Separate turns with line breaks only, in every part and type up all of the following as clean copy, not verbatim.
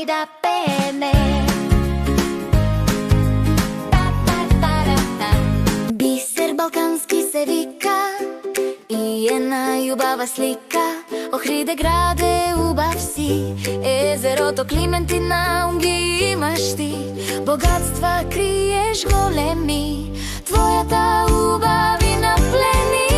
и да пееме. Бисер балкански се вика и една љубава слика. Охриде граде убав си, езерото Климентина ги имаш ти. Богатства криеш големи, твојата убавина плени.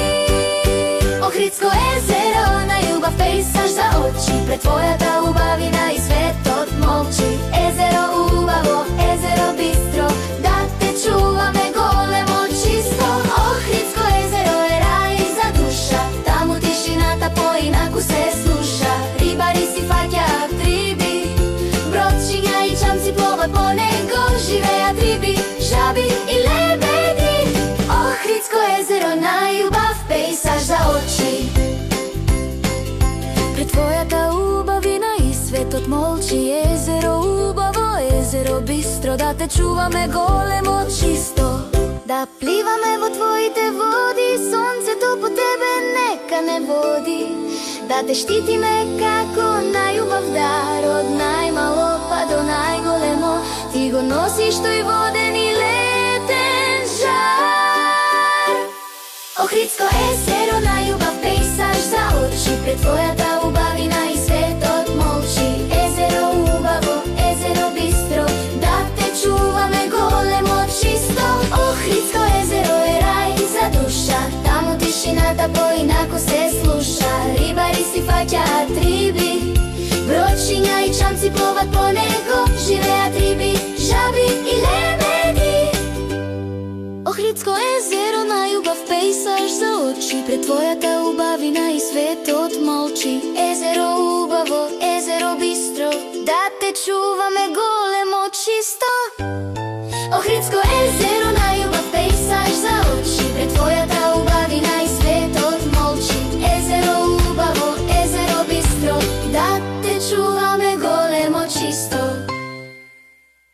Охридско езеро, најубав пейсаж за очи, пред твојата убавина и светот молчи. Езеро убаво, езеро бистро, да те чуваме големо чисто. Охридско езеро е рај за душа, таму тишината поинаку се слуша. Рибари си фаќаат риби, бродчиња и чамци пловат по него. Живеат риби, жаби и лебеди. Охридско езеро, најубав пейсаж за очи. Пред твојата убавина и светот молчи. Езеро убаво, езеро бистро, да те чуваме големо чисто. Да пливаме во твоите води, сонцето по тебе нека не води. Да те штитиме како најубав дар, од најмало па до најголемо. Ти го носиш тој воден и летен жар. Охридско езеро, најубав пейсаж за очи, пред твојата убавина и светот молчи. Езеро убаво, езеро бистро, да те чуваме големо чисто. Охридско езеро е рај за душа, таму тишината поинаку се слуша. Рибари си фаќаат риби, бродчиња и чамци пловат по него. Живеат риби, жаби и лебеди. Охридско езеро, најубав пейсаж за очи, пред твојата убавина и светот молчи. Езеро убаво, езеро бистро, да те чуваме големо чисто. Охридско